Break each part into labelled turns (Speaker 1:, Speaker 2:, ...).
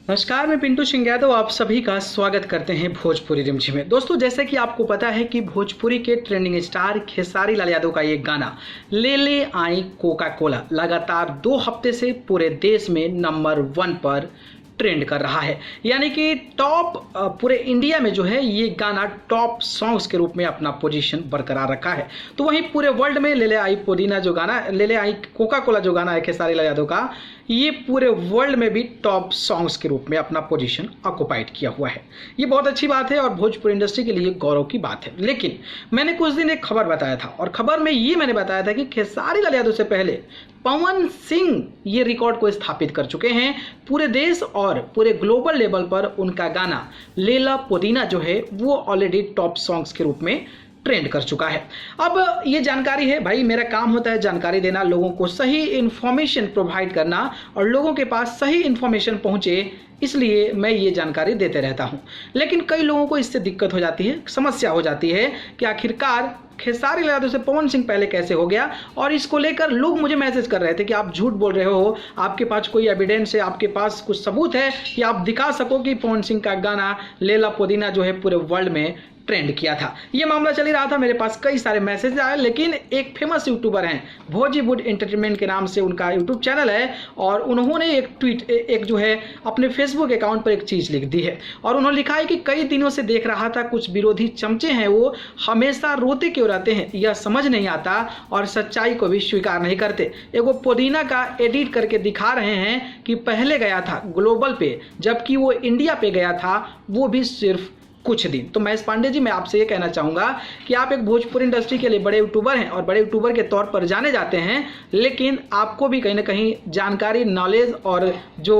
Speaker 1: नमस्कार, मैं पिंटू सिंह यादव आप सभी का स्वागत करते हैं भोजपुरी रिमझिम में। दोस्तों, जैसे कि आपको पता है कि भोजपुरी के ट्रेंडिंग स्टार खेसारी लाल यादव का ये गाना ले ले आई कोका कोला लगातार 2 हफ्ते से पूरे देश में नंबर 1 पर ट्रेंड कर रहा है। यानी कि टॉप पूरे इंडिया में जो है ये गाना टॉप सॉन्ग्स के रूप में अपना पोजीशन बरकरार रखा है। तो वहीं पूरे वर्ल्ड में ले ले आई पुदीना जो गाना, ले ले आई कोका कोला जो गाना है खेसारी लाल यादव का, ये पूरे वर्ल्ड में भी टॉप सॉन्ग्स के रूप में अपना पोजीशन ऑक्युपाइड किया हुआ है। ये बहुत अच्छी बात है और भोजपुरी इंडस्ट्री के लिए गौरव की बात है। लेकिन मैंने कुछ दिन एक खबर बताया था और खबर में ये मैंने बताया था कि खेसारी लाल यादव से पहले पवन सिंह ये रिकॉर्ड को स्थापित कर चुके हैं। पूरे देश और पूरे ग्लोबल लेवल पर उनका गाना लेला पुदीना जो है वो ऑलरेडी टॉप सॉन्ग्स के रूप में ट्रेंड कर चुका है। अब ये जानकारी है भाई, मेरा काम होता है जानकारी देना, लोगों को सही इंफॉर्मेशन प्रोवाइड करना और लोगों के पास सही इंफॉर्मेशन पहुंचे, इसलिए मैं ये जानकारी देते रहता हूं। लेकिन कई लोगों को इससे दिक्कत हो जाती है, समस्या हो जाती है कि आखिरकार खेसारी लाल यादव से पवन सिंह पहले कैसे हो गया। और इसको लेकर लोग मुझे मैसेज कर रहे थे कि आप झूठ बोल रहे हो, आपके पास कोई एविडेंस है, आपके पास कुछ सबूत है कि आप दिखा सको कि पवन सिंह का गाना लेला पुदीना जो है पूरे वर्ल्ड में ट्रेंड किया था। ये मामला चल ही रहा था, मेरे पास कई सारे मैसेज आए। लेकिन एक फेमस यूट्यूबर हैं, भोजीवुड एंटरटेनमेंट के नाम से उनका यूट्यूब चैनल है, और उन्होंने एक ट्वीट एक जो है अपने फेसबुक अकाउंट पर एक चीज़ लिख दी है और उन्होंने लिखा है कि कई दिनों से देख रहा था कुछ विरोधी चमचे हैं, वो हमेशा रोते क्यों रहते हैं, यह समझ नहीं आता और सच्चाई को भी स्वीकार नहीं करते। एगो पुदीना का एडिट करके दिखा रहे हैं कि पहले गया था ग्लोबल पे, जबकि वो इंडिया पे गया था, वो भी सिर्फ कुछ दिन। तो महेश पांडे जी, मैं आपसे ये कहना चाहूँगा कि आप एक भोजपुरी इंडस्ट्री के लिए बड़े यूट्यूबर हैं और बड़े यूट्यूबर के तौर पर जाने जाते हैं, लेकिन आपको भी कहीं ना कहीं जानकारी, नॉलेज और जो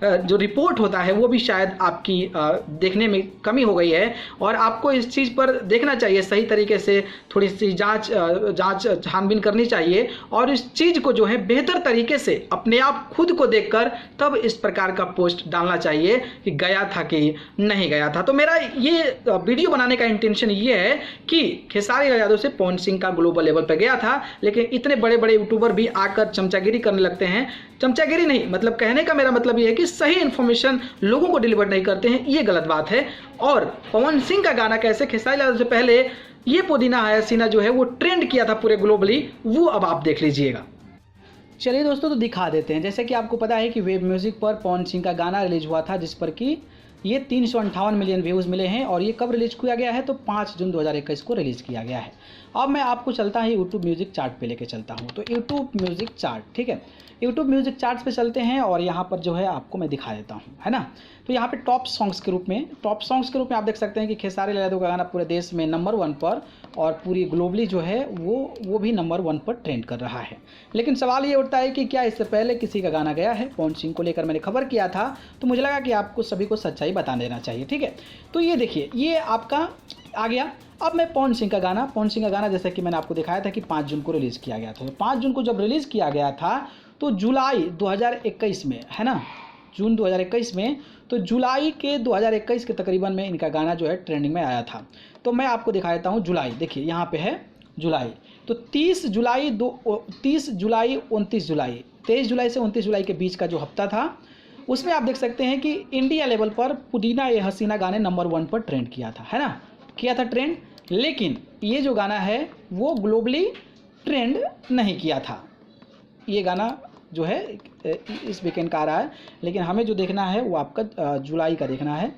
Speaker 1: जो रिपोर्ट होता है वो भी शायद आपकी देखने में कमी हो गई है। और आपको इस चीज़ पर देखना चाहिए, सही तरीके से थोड़ी सी जांच छानबीन करनी चाहिए और इस चीज़ को जो है बेहतर तरीके से अपने आप खुद को देखकर तब इस प्रकार का पोस्ट डालना चाहिए कि गया था कि नहीं गया था। तो मेरा ये वीडियो बनाने का इंटेंशन ये है कि खेसारी लाल यादव से पवन सिंह का ग्लोबल लेवल पर गया था, लेकिन इतने बड़े बड़े यूट्यूबर भी आकर चमचागिरी करने लगते हैं। चमचागिरी नहीं, मतलब कहने का मेरा मतलब ये है कि सही इंफॉर्मेशन लोगों को डिलीवर नहीं करते हैं, ये गलत बात है। और पवन सिंह का गाना कैसे खेसारी लाल यादव से पहले ये पुदीना है हसीना जो है वो ट्रेंड किया था पूरे ग्लोबली, वो अब आप देख लीजिएगा। चलिए दोस्तों, तो दिखा देते हैं। जैसे कि आपको पता है कि वेब म्यूजिक पर पवन सिंह का गाना रिलीज हुआ था, जिस पर कि ये 358 मिलियन व्यूज़ मिले हैं। और ये कब रिलीज किया गया है, तो 5 जून 2021 को रिलीज़ किया गया है। अब मैं आपको चलता है यूट्यूब म्यूज़िक चार्ट पे लेके चलता हूँ। तो यूट्यूब म्यूज़िक चार्ट, ठीक है, यूट्यूब म्यूज़िक चार्ट्स पे चलते हैं और यहाँ पर जो है आपको मैं दिखा देता हूँ, है ना। तो यहाँ पे टॉप सॉन्ग्स के रूप में आप देख सकते हैं कि खेसारी लाल यादव का गाना पूरे देश में नंबर 1 पर और पूरी ग्लोबली जो है वो भी नंबर 1 पर ट्रेंड कर रहा है। लेकिन सवाल ये उठता है कि क्या इससे पहले किसी का गाना गया है। पवन सिंह को लेकर मैंने खबर किया था, तो मुझे लगा कि आपको सभी को सच्चाई बता देना चाहिए, ठीक है। तो ये देखिए, ये आपका आ गया। अब मैं पवन सिंह का गाना जैसे कि मैंने आपको दिखाया था कि 5 जून को रिलीज़ किया गया था। तो 5 जून को जब रिलीज़ किया गया था तो जुलाई 2021 में, है ना, जून 2021 में, तो जुलाई के 2021 के तकरीबन में इनका गाना जो है ट्रेंडिंग में आया था। तो मैं आपको दिखा देता हूँ जुलाई, देखिए यहाँ पे है जुलाई। तो 30 जुलाई 29 जुलाई, 23 जुलाई से 29 जुलाई के बीच का जो हफ्ता था, उसमें आप देख सकते हैं कि इंडिया लेवल पर पुदीना ये हसीना गाने नंबर 1 पर ट्रेंड किया था, है ना, किया था ट्रेंड। लेकिन ये जो गाना है वो ग्लोबली ट्रेंड नहीं किया था। ये गाना जो है इस वीकेंड का आ रहा है, लेकिन हमें जो देखना है वो आपका जुलाई का देखना है,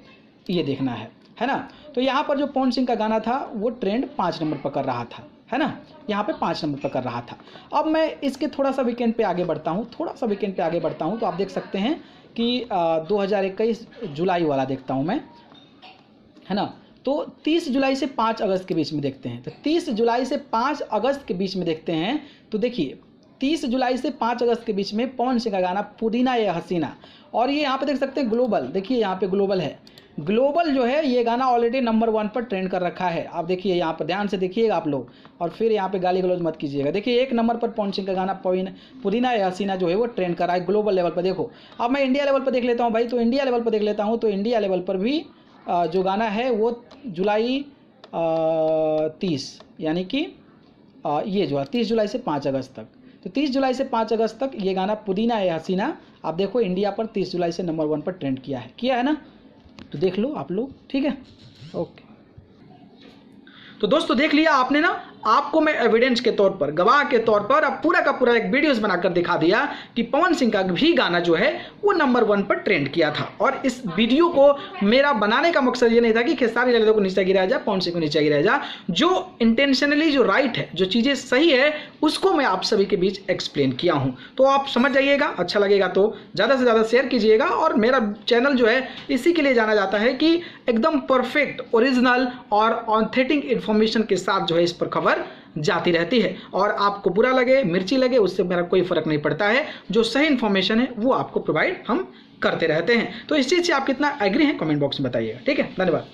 Speaker 1: ये देखना है ना। तो यहाँ पर जो पवन सिंह का गाना था वो ट्रेंड 5 नंबर पर कर रहा था, है ना, यहाँ पे 5 नंबर पर कर रहा था। अब मैं इसके थोड़ा सा वीकेंड पे आगे बढ़ता हूँ, तो आप देख सकते हैं कि 2021 जुलाई वाला देखता हूँ मैं, है ना। तो 30 जुलाई से 5 अगस्त के बीच में देखते हैं। तो 30 जुलाई से 5 अगस्त के बीच में देखते हैं, तो देखिए 30 जुलाई से 5 अगस्त के बीच में पवन सिंह का गाना पुदीना ये हसीना, और ये यहाँ पे देख सकते हैं ग्लोबल, देखिए यहाँ पे ग्लोबल है, ग्लोबल जो है ये गाना ऑलरेडी नंबर 1 पर ट्रेंड कर रखा है। आप देखिए यहाँ पर ध्यान से देखिएगा आप लोग, और फिर यहाँ पे गाली गलौज मत कीजिएगा। देखिए 1 नंबर पर पवन सिंह का गाना पुदीना या हसीना जो है वो ट्रेंड कर रहा है ग्लोबल लेवल पर। देखो अब मैं इंडिया लेवल पर देख लेता हूँ भाई, तो इंडिया लेवल पर देख लेता हूँ, तो इंडिया लेवल पर भी जो गाना है वो जुलाई 30, यानी कि ये जो है 30 जुलाई से 5 अगस्त तक, तो 30 जुलाई से 5 अगस्त तक ये गाना पुदीना है हसीना, आप देखो इंडिया पर 30 जुलाई से नंबर 1 पर ट्रेंड किया है ना, तो देख लो आप लोग, ठीक है, ओके। तो दोस्तों देख लिया आपने ना, आपको मैं एविडेंस के तौर पर, गवाह के तौर पर अब पूरा का पूरा एक वीडियोस बनाकर दिखा दिया कि पवन सिंह का भी गाना जो है वो नंबर 1 पर ट्रेंड किया था। और इस वीडियो को मेरा बनाने का मकसद ये नहीं था कि खेसारी लाल यादव को नीचे गिराया जाए, पवन सिंह को नीचे गिराया जाए। जो इंटेंशनली जो राइट है, जो चीज़ें सही है, उसको मैं आप सभी के बीच एक्सप्लेन किया हूँ। तो आप समझ जाइएगा, अच्छा लगेगा तो ज़्यादा से ज़्यादा शेयर कीजिएगा। और मेरा चैनल जो है इसी के लिए जाना जाता है कि एकदम परफेक्ट, ओरिजिनल और ऑथेंटिक इन्फॉर्मेशन के साथ जो है इस पर खबर जाती रहती है। और आपको बुरा लगे, मिर्ची लगे, उससे मेरा कोई फर्क नहीं पड़ता है। जो सही इन्फॉर्मेशन है वो आपको प्रोवाइड हम करते रहते हैं। तो इस चीज़ से आप कितना एग्री हैं कमेंट बॉक्स में बताइएगा, ठीक है, धन्यवाद।